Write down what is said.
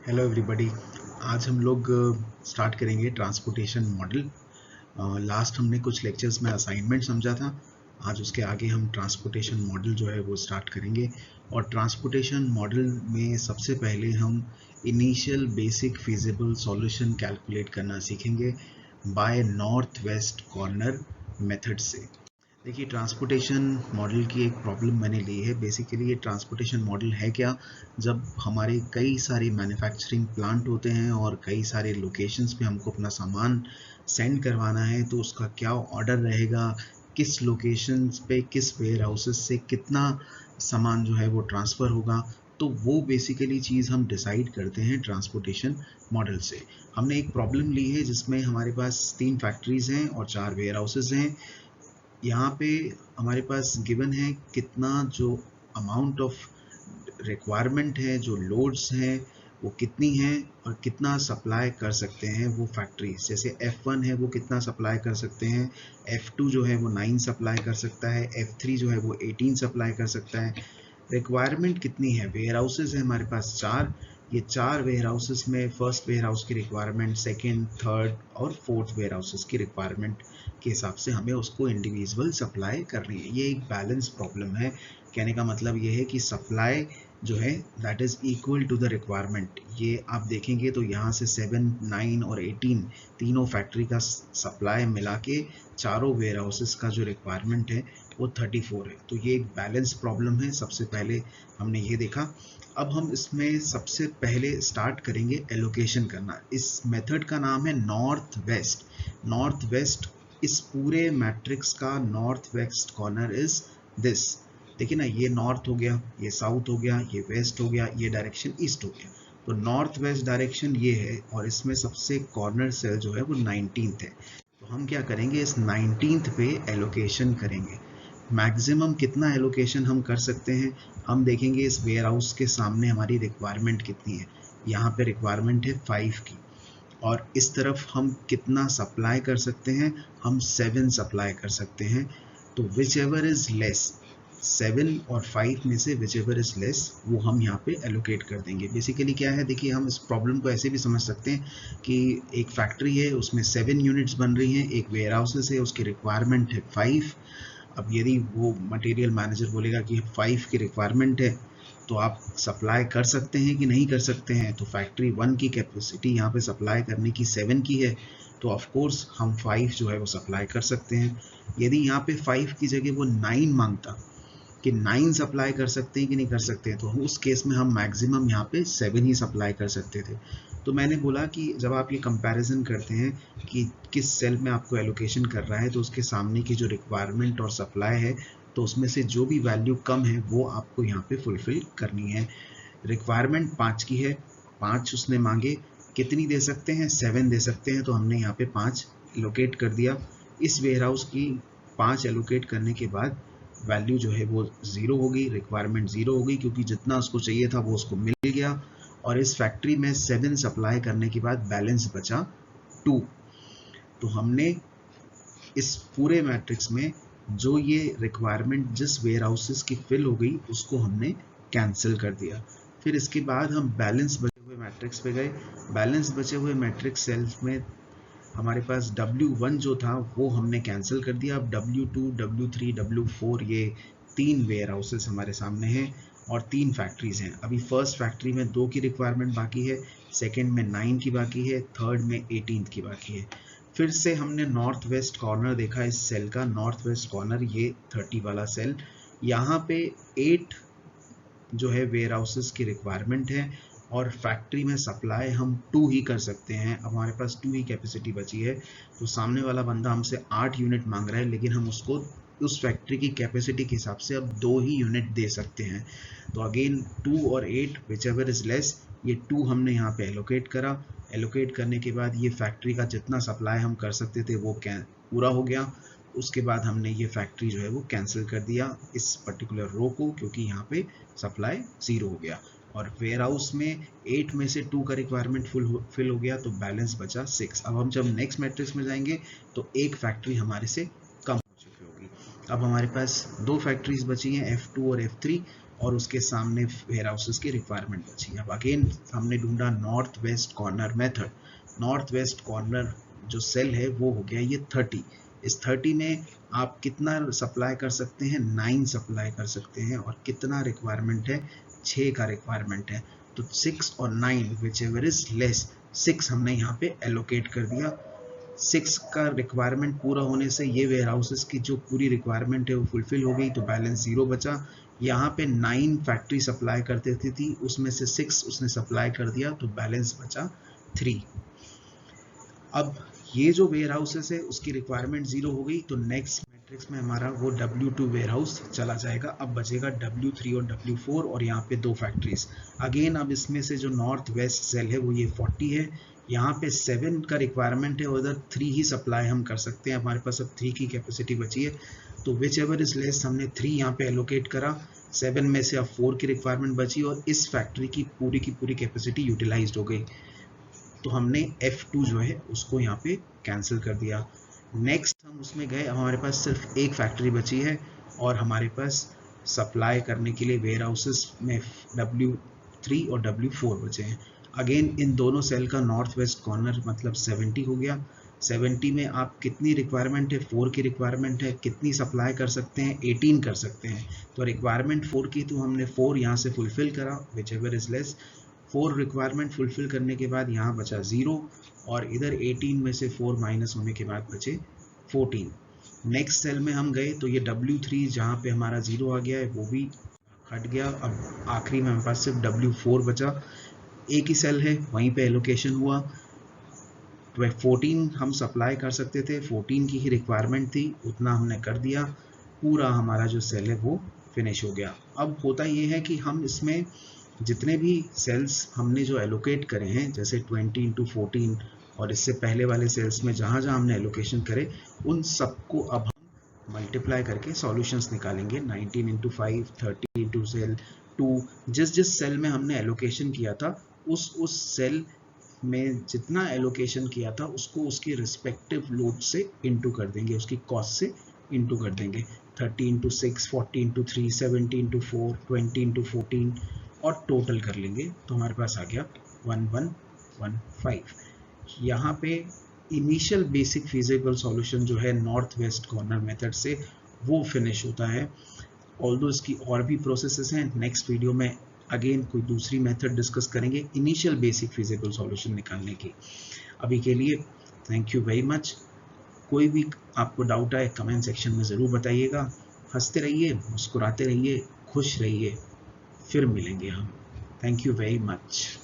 Hello everybody. आज हम लोग स्टार्ट करेंगे ट्रांसपोर्टेशन मॉडल। लास्ट हमने कुछ लेक्चर्स में असाइनमेंट समझा था। आज उसके आगे हम ट्रांसपोर्टेशन मॉडल जो है वो स्टार्ट करेंगे। और ट्रांसपोर्टेशन मॉडल में सबसे पहले हम initial basic feasible solution calculate करना सीखेंगे by north west corner method से। देखिए, ट्रांसपोर्टेशन मॉडल की एक प्रॉब्लम मैंने ली है। बेसिकली ये ट्रांसपोर्टेशन मॉडल है क्या, जब हमारे कई सारे मैन्युफैक्चरिंग प्लांट होते हैं और कई सारे लोकेशंस पे हमको अपना सामान सेंड करवाना है, तो उसका क्या ऑर्डर रहेगा, किस लोकेशंस पे किस वेयर हाउसेस से कितना सामान जो है वो ट्रांसफ़र होगा, तो वो बेसिकली चीज़ हम डिसाइड करते हैं ट्रांसपोर्टेशन मॉडल से। हमने एक प्रॉब्लम ली है जिसमें हमारे पास 3 फैक्ट्रीज़ हैं और 4 वेयर हाउसेस हैं। यहाँ पे हमारे पास गिवन है कितना जो अमाउंट ऑफ रिक्वायरमेंट है, जो लोड्स हैं वो कितनी हैं और कितना सप्लाई कर सकते हैं वो फैक्ट्रीज। जैसे F1 है वो कितना सप्लाई कर सकते हैं, F2 जो है वो 9 सप्लाई कर सकता है, F3 जो है वो 18 सप्लाई कर सकता है। रिक्वायरमेंट कितनी है, वेयर हाउसेज है हमारे पास 4। ये 4 वेयर हाउसेज में फर्स्ट वेयर हाउस की रिक्वायरमेंट, सेकेंड, थर्ड और फोर्थ वेयर हाउसेज की रिक्वायरमेंट के हिसाब से हमें उसको इंडिविजुअल सप्लाई करनी है। ये एक बैलेंस प्रॉब्लम है। कहने का मतलब ये है कि सप्लाई जो है that is equal to the requirement. ये आप देखेंगे तो यहाँ से 7, 9 और 18 तीनों फैक्ट्री का सप्लाई मिला के चारों वेयर हाउसेस का जो रिक्वायरमेंट है वो 34 है। तो ये एक बैलेंस प्रॉब्लम है। सबसे पहले हमने ये देखा। अब हम इसमें सबसे पहले स्टार्ट करेंगे एलोकेशन करना। इस मेथड का नाम है नॉर्थ वेस्ट। नॉर्थ वेस्ट, इस पूरे मैट्रिक्स का north west corner is this. देखिए ना, ये नॉर्थ हो गया, ये साउथ हो गया, ये वेस्ट हो गया, ये डायरेक्शन ईस्ट हो गया। तो नॉर्थ वेस्ट डायरेक्शन ये है और इसमें सबसे कॉर्नर सेल जो है वो 19th है। तो हम क्या करेंगे, इस 19th पे एलोकेशन करेंगे। मैक्सिमम कितना एलोकेशन हम कर सकते हैं, हम देखेंगे इस वेयर हाउस के सामने हमारी रिक्वायरमेंट कितनी है। यहाँ पे रिक्वायरमेंट है 5 की, और इस तरफ हम कितना सप्लाई कर सकते हैं, हम 7 सप्लाई कर सकते हैं। तो विच एवर इज लेस, 7 और 5 में से विच एवर इज लेस वो हम यहाँ पे एलोकेट कर देंगे। बेसिकली क्या है, देखिए हम इस प्रॉब्लम को ऐसे भी समझ सकते हैं कि एक फैक्ट्री है, उसमें 7 यूनिट्स बन रही हैं, एक वेयर हाउसेस है, उसकी रिक्वायरमेंट है 5। अब यदि वो मटेरियल मैनेजर बोलेगा कि 5 की रिक्वायरमेंट है, तो आप सप्लाई कर सकते हैं कि नहीं कर सकते हैं। तो फैक्ट्री 1 की कैपेसिटी यहाँ पे सप्लाई करने की 7 की है, तो ऑफ कोर्स हम 5 जो है वो सप्लाई कर सकते हैं। यदि यहाँ पे 5 की जगह वो 9 मांगता कि 9 सप्लाई कर सकते हैं कि नहीं कर सकते हैं, तो उस केस में हम मैक्सिमम यहाँ पे 7 ही सप्लाई कर सकते थे। तो मैंने बोला कि जब आप ये कंपैरिजन करते हैं कि किस सेल में आपको एलोकेशन कर रहा है, तो उसके सामने की जो रिक्वायरमेंट और सप्लाई है, तो उसमें से जो भी वैल्यू कम है वो आपको यहाँ पे फुलफिल करनी है। रिक्वायरमेंट 5 की है, 5 उसने मांगे, कितनी दे सकते हैं, 7 दे सकते हैं, तो हमने यहाँ पे 5 एलोकेट कर दिया। इस वेयर हाउस की 5 एलोकेट करने के बाद वैल्यू जो है वो 0 होगी, रिक्वायरमेंट 0 होगी, क्योंकि जितना उसको चाहिए था वो उसको मिल गया। और इस फैक्ट्री में 7 सप्लाई करने के बाद बैलेंस बचा 2। तो हमने इस पूरे मैट्रिक्स में जो ये रिक्वायरमेंट जिस वेयर हाउसेस की फिल हो गई उसको हमने कैंसिल कर दिया। फिर इसके बाद हम बैलेंस बचे हुए मैट्रिक्स पे गए। बैलेंस बचे हुए मैट्रिक्स सेल्स में हमारे पास W1 जो था वो हमने कैंसिल कर दिया। अब W2, W3, W4 ये 3 वेयर हाउसेस हमारे सामने हैं और 3 फैक्ट्रीज हैं। अभी फर्स्ट फैक्ट्री में 2 की रिक्वायरमेंट बाकी है, सेकेंड में 9 की बाकी है, थर्ड में 18 की बाकी है। फिर से हमने नॉर्थ वेस्ट कॉर्नर देखा इस सेल का। नॉर्थ वेस्ट कॉर्नर ये 30 वाला सेल, यहाँ पे 8 जो है वेयर हाउसेस की रिक्वायरमेंट है और फैक्ट्री में सप्लाई हम 2 ही कर सकते हैं। अब हमारे पास 2 ही कैपेसिटी बची है। तो सामने वाला बंदा हमसे 8 यूनिट मांग रहा है, लेकिन हम उसको उस फैक्ट्री की कैपेसिटी के हिसाब से अब 2 ही यूनिट दे सकते हैं। तो अगेन 2 और 8 विच एवर इज लेस, ये 2 हमने यहाँ पे एलोकेट करा। एलोकेट करने के बाद ये फैक्ट्री का जितना सप्लाई हम कर सकते थे वो पूरा हो गया। उसके बाद हमने ये फैक्ट्री जो है वो कैंसिल कर दिया इस पर्टिकुलर रो को, क्योंकि यहाँ पे सप्लाई 0 हो गया। और वेयर हाउस में 8 में से 2 का रिक्वायरमेंट फिल हो गया, तो बैलेंस बचा 6। अब हम जब नेक्स्ट मैट्रिक्स में जाएंगे तो एक फैक्ट्री हमारे से कम हो चुकी होगी। अब हमारे पास 2 फैक्ट्रीज बची हैं, F2 और F3। और उसके सामने वेयर हाउसेस की रिक्वायरमेंट बची। अब अगेन हमने ढूंढा north west corner method. North west corner जो सेल है वो हो गया ये 30। इस 30 में आप कितना सप्लाई कर सकते हैं, 9 सप्लाई कर सकते हैं, और कितना रिक्वायरमेंट है, 6 का रिक्वायरमेंट है। तो 6 और 9 विच एवर इज लेस, 6 हमने यहाँ पे एलोकेट कर दिया। 6 का रिक्वायरमेंट पूरा होने से ये वेयर हाउसेस की जो पूरी रिक्वायरमेंट है वो फुलफिल हो गई, तो बैलेंस 0 बचा। यहाँ पे 9 फैक्ट्री सप्लाई करते थी, उसमें से 6 उसने सप्लाई कर दिया, तो बैलेंस बचा 3। अब ये जो वेयर हाउसेस है उसकी रिक्वायरमेंट 0 हो गई, तो नेक्स्ट मैट्रिक्स में हमारा वो W2 वेयर हाउस चला जाएगा। अब बचेगा W3 और W4 और यहाँ पे 2 फैक्ट्रीज। अगेन अब इसमें से जो नॉर्थ वेस्ट सेल है वो ये 40 है, यहाँ पे 7 का रिक्वायरमेंट है, उधर 3 ही सप्लाई हम कर सकते हैं, हमारे पास अब 3 की कैपेसिटी बची है। तो विच एवर इज लेस हमने 3 यहाँ पे एलोकेट करा, 7 में से अब 4 की रिक्वायरमेंट बची और इस फैक्ट्री की पूरी कैपेसिटी यूटिलाइज हो गई, तो हमने F2 जो है उसको यहाँ पे कैंसिल कर दिया। नेक्स्ट हम उसमें गए, हमारे पास सिर्फ एक फैक्ट्री बची है और हमारे पास सप्लाई करने के लिए वेयर हाउसेस में W3 और W4 बचे हैं। अगेन इन दोनों सेल का नॉर्थ वेस्ट कॉर्नर मतलब 70 हो गया। 70 में आप कितनी रिक्वायरमेंट है, 4 की रिक्वायरमेंट है, कितनी सप्लाई कर सकते हैं, 18 कर सकते हैं। तो रिक्वायरमेंट 4 की, तो हमने 4 यहाँ से फुलफिल करा, which ever is less. 4 requirement fulfil करने के बाद यहाँ बचा 0 और इधर 18 में से 4 माइनस होने के बाद बचे 14। नेक्स्ट सेल में हम गए तो ये W3 जहाँ पे हमारा 0 आ गया है वो भी हट गया। अब आखिरी में हमारे पास सिर्फ W4 बचा, एक ही सेल है, वहीं पे एलोकेशन हुआ। 14 हम सप्लाई कर सकते थे, 14 की ही रिक्वायरमेंट थी, उतना हमने कर दिया, पूरा हमारा जो सेल है वो फिनिश हो गया। अब होता ये है कि हम इसमें जितने भी सेल्स हमने जो एलोकेट करे हैं, जैसे 20 इंटू 14 और इससे पहले वाले सेल्स में जहाँ जहाँ हमने एलोकेशन करे, उन सबको अब हम मल्टीप्लाई करके सॉल्यूशंस निकालेंगे। 19 इंटू 5, 30 इंटू सेल 2, जिस सेल में हमने एलोकेशन किया था उस सेल में जितना एलोकेशन किया था उसको उसके रिस्पेक्टिव लोड से इंटू कर देंगे, उसकी कॉस्ट से इंटू कर देंगे। 30 इंटू 6, 40 इंटू 3, 70 इंटू 4, 20 इंटू 14 और टोटल कर लेंगे, तो हमारे पास आ गया 1115। यहाँ पे इनिशियल बेसिक फिजिबल सॉल्यूशन जो है नॉर्थ वेस्ट कॉर्नर मेथड से वो फिनिश होता है। ऑल्दो इसकी और भी प्रोसेसेस हैं, नेक्स्ट वीडियो में अगेन कोई दूसरी मेथड डिस्कस करेंगे इनिशियल बेसिक फिजिबल सॉल्यूशन निकालने की। अभी के लिए थैंक यू वेरी मच। कोई भी आपको डाउट आए कमेंट सेक्शन में ज़रूर बताइएगा। हंसते रहिए, मुस्कुराते रहिए, खुश रहिए, फिर मिलेंगे हम। Thank you very much.